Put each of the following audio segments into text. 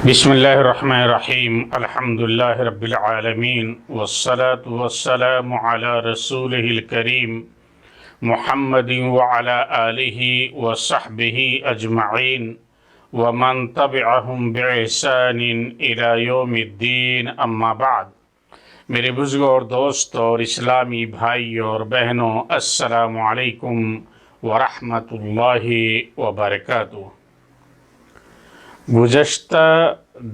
بسم اللہ الرحمن الرحیم الحمدللہ رب العالمین والصلاة والسلام علی رسولہ الکریم محمد وعلی آلہ وصحبہ اجمعین ومن تبعہم بإحسان الی یوم الدین اما بعد۔ میرے بزرگوں اور دوستوں اور اسلامی بھائیوں اور بہنوں، السلام علیکم ورحمۃ اللہ وبرکاتہ۔ گزشتہ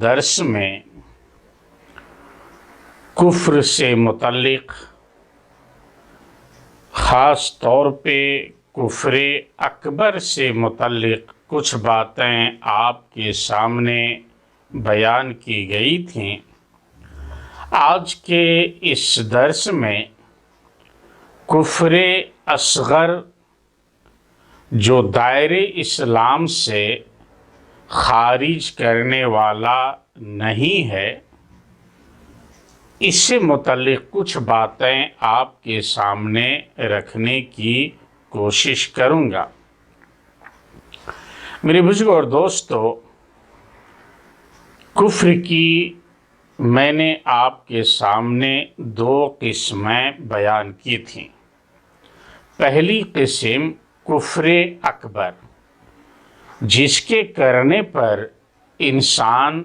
درس میں کفر سے متعلق خاص طور پہ کفر اکبر سے متعلق کچھ باتیں آپ کے سامنے بیان کی گئی تھیں۔ آج کے اس درس میں کفر اصغر جو دائرے اسلام سے خارج کرنے والا نہیں ہے، اس سے متعلق کچھ باتیں آپ کے سامنے رکھنے کی کوشش کروں گا۔ میرے بزرگوں اور دوستو، کفر کی میں نے آپ کے سامنے دو قسمیں بیان کی تھیں۔ پہلی قسم کفر اکبر، جس کے کرنے پر انسان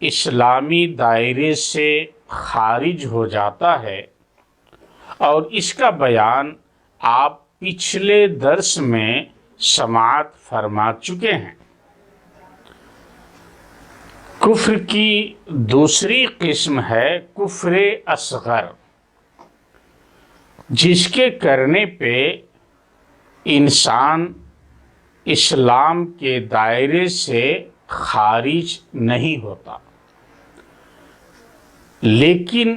اسلامی دائرے سے خارج ہو جاتا ہے، اور اس کا بیان آپ پچھلے درس میں سماعت فرما چکے ہیں۔ کفر کی دوسری قسم ہے کفر اصغر، جس کے کرنے پہ انسان اسلام کے دائرے سے خارج نہیں ہوتا، لیکن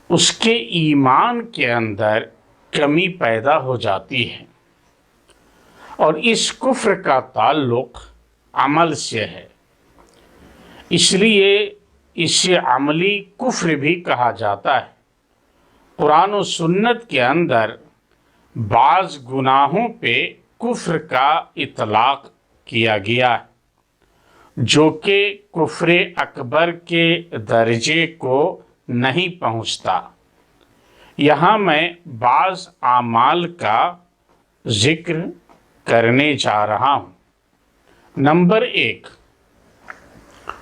اس کے ایمان کے اندر کمی پیدا ہو جاتی ہے، اور اس کفر کا تعلق عمل سے ہے، اس لیے اسے عملی کفر بھی کہا جاتا ہے۔ قرآن و سنت کے اندر بعض گناہوں پہ کفر کا اطلاق کیا گیا ہے، جو کہ کفر اکبر کے درجے کو نہیں پہنچتا۔ یہاں میں بعض اعمال کا ذکر کرنے جا رہا ہوں۔ نمبر 1،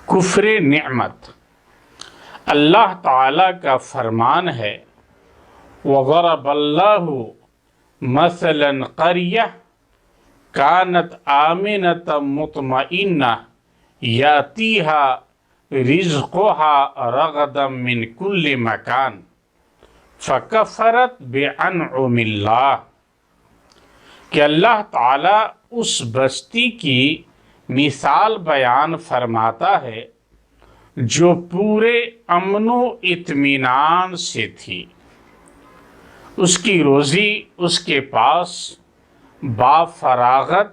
کفر نعمت۔ اللہ تعالیٰ کا فرمان ہے، وَضَرَبَ اللَّهُ مَثَلًا قَرْيَةً كانت آمنة مطمئنة يأتيها رزقها رغدا من كل مكان فكفرت بأنعم اللہ، کہ اللہ تعالیٰ اس بستی کی مثال بیان فرماتا ہے جو پورے امن و اطمینان سے تھی۔ اس کی روزی اس کے پاس با فراغت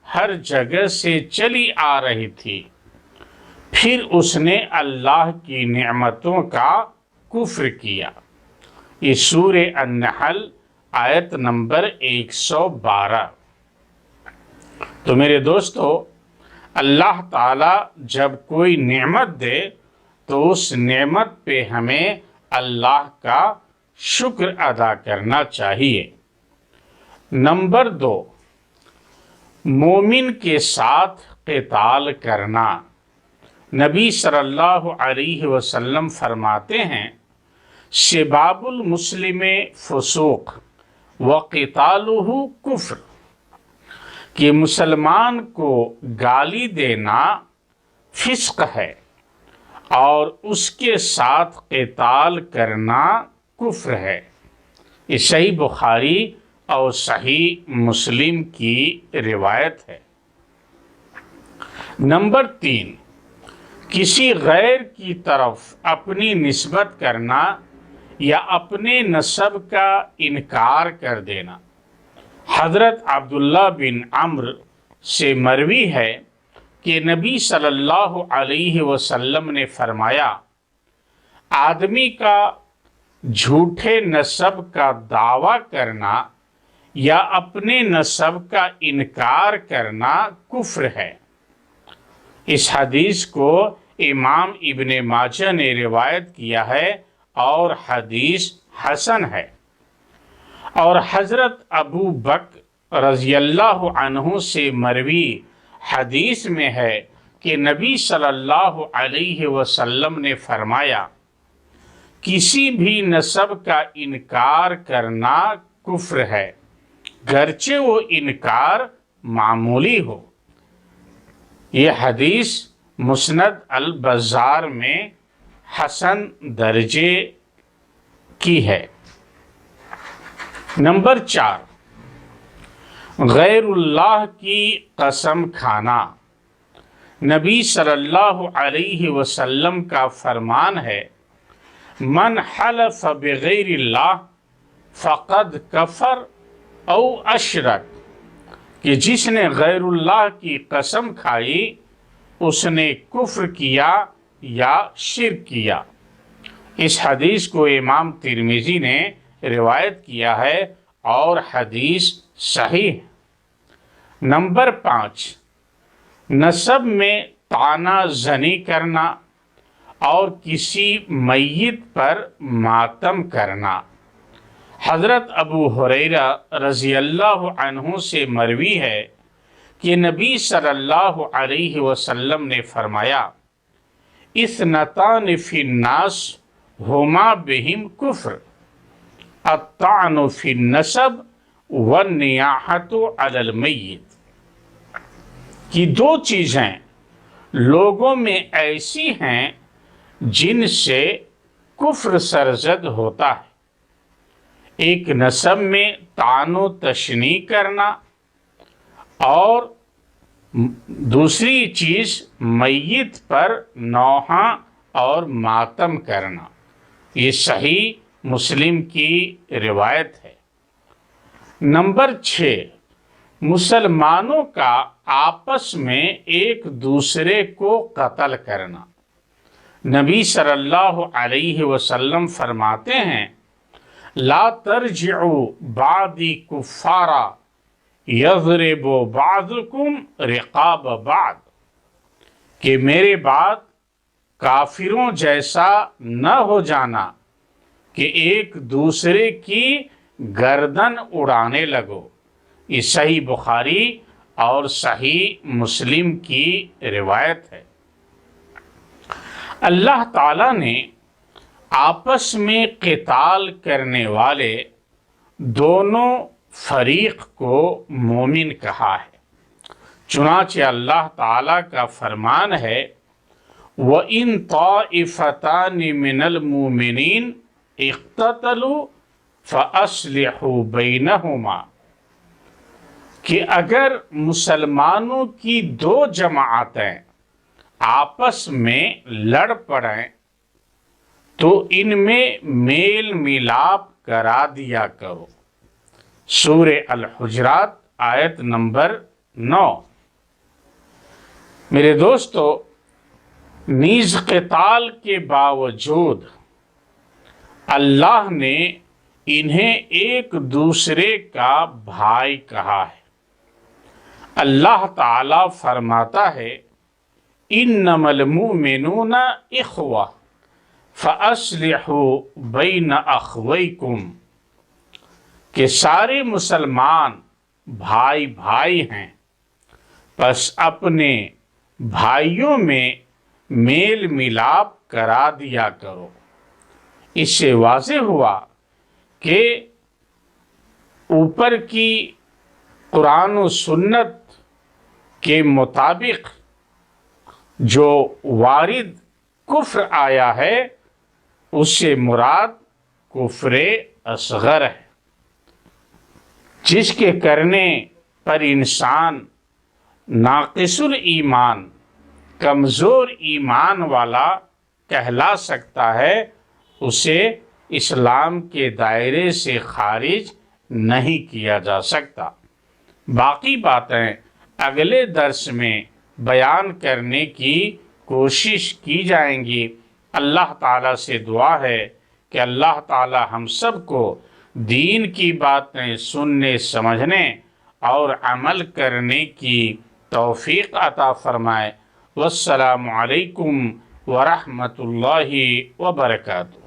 ہر جگہ سے چلی آ رہی تھی، پھر اس نے اللہ کی نعمتوں کا کفر کیا۔ یہ سورہ النحل آیت نمبر 112۔ تو میرے دوستو، اللہ تعالیٰ جب کوئی نعمت دے تو اس نعمت پہ ہمیں اللہ کا شکر ادا کرنا چاہیے۔ نمبر 2، مومن کے ساتھ قتال کرنا۔ نبی صلی اللہ علیہ وسلم فرماتے ہیں، سباب المسلم فسوق وقتالہ کفر، کہ مسلمان کو گالی دینا فسق ہے اور اس کے ساتھ قتال کرنا کفر ہے۔ یہ صحیح بخاری اور صحیح مسلم کی روایت ہے۔ نمبر 3، کسی غیر کی طرف اپنی نسبت کرنا یا اپنے نسب کا انکار کر دینا۔ حضرت عبداللہ بن عمرو سے مروی ہے کہ نبی صلی اللہ علیہ وسلم نے فرمایا، آدمی کا جھوٹے نسب کا دعویٰ کرنا یا اپنے نسب کا انکار کرنا کفر ہے۔ اس حدیث کو امام ابن ماجہ نے روایت کیا ہے اور حدیث حسن ہے۔ اور حضرت ابو بکر رضی اللہ عنہ سے مروی حدیث میں ہے کہ نبی صلی اللہ علیہ وسلم نے فرمایا، کسی بھی نسب کا انکار کرنا کفر ہے، گرچہ وہ انکار معمولی ہو۔ یہ حدیث مسند البزار میں حسن درجے کی ہے۔ نمبر 4، غیر اللہ کی قسم کھانا۔ نبی صلی اللہ علیہ وسلم کا فرمان ہے، من حلف بغیر اللہ فقد کفر او اشرک، کہ جس نے غیر اللہ کی قسم کھائی اس نے کفر کیا یا شرک کیا۔ اس حدیث کو امام ترمذی نے روایت کیا ہے اور حدیث صحیح ہے۔ نمبر 5، نسب میں طعنہ زنی کرنا اور کسی میت پر ماتم کرنا۔ حضرت ابو ہریرہ رضی اللہ عنہ سے مروی ہے کہ نبی صلی اللہ علیہ وسلم نے فرمایا، اثنتان فی الناس ہما بہم کفر، الطعن فی النسب والنیاحۃ علی المیت، کہ دو چیزیں لوگوں میں ایسی ہیں جن سے کفر سرزد ہوتا ہے، ایک نسب میں طعن و تشنیع کرنا اور دوسری چیز میت پر نوحہ اور ماتم کرنا۔ یہ صحیح مسلم کی روایت ہے۔ نمبر 6، مسلمانوں کا آپس میں ایک دوسرے کو قتل کرنا۔ نبی صلی اللہ علیہ وسلم فرماتے ہیں، لا ترجعوا بعدی کفارا یضرب بعضکم رقاب بعض، کہ میرے بعد کافروں جیسا نہ ہو جانا کہ ایک دوسرے کی گردن اڑانے لگو۔ یہ صحیح بخاری اور صحیح مسلم کی روایت ہے۔ اللہ تعالیٰ نے آپس میں قتال کرنے والے دونوں فریق کو مومن کہا ہے، چنانچہ اللہ تعالیٰ کا فرمان ہے، وَإِن طَائِفَتَانِ مِنَ الْمُؤْمِنِينَ اقتتلوا فَأَصْلِحُوا بَيْنَهُمَا، کہ اگر مسلمانوں کی دو جماعتیں آپس میں لڑ پڑیں تو ان میں میل ملاپ کرا دیا کرو۔ سورہ الحجرات آیت نمبر 9۔ میرے دوستو، نیز قتال کے باوجود اللہ نے انہیں ایک دوسرے کا بھائی کہا ہے۔ اللہ تعالیٰ فرماتا ہے، انما المؤمنون اخوہ فاصلحوا بین اخویکم، کہ سارے مسلمان بھائی بھائی ہیں، پس اپنے بھائیوں میں میل ملاپ کرا دیا کرو۔ اس سے واضح ہوا کہ اوپر کی قرآن و سنت کے مطابق جو وارد کفر آیا ہے اس سے مراد کفر اصغر ہے، جس کے کرنے پر انسان ناقص الایمان، کمزور ایمان والا کہلا سکتا ہے، اسے اسلام کے دائرے سے خارج نہیں کیا جا سکتا۔ باقی باتیں اگلے درس میں بیان کرنے کی کوشش کی جائیں گی۔ اللہ تعالیٰ سے دعا ہے کہ اللہ تعالیٰ ہم سب کو دین کی باتیں سننے، سمجھنے اور عمل کرنے کی توفیق عطا فرمائے۔ والسلام علیکم ورحمۃ اللہ وبرکاتہ۔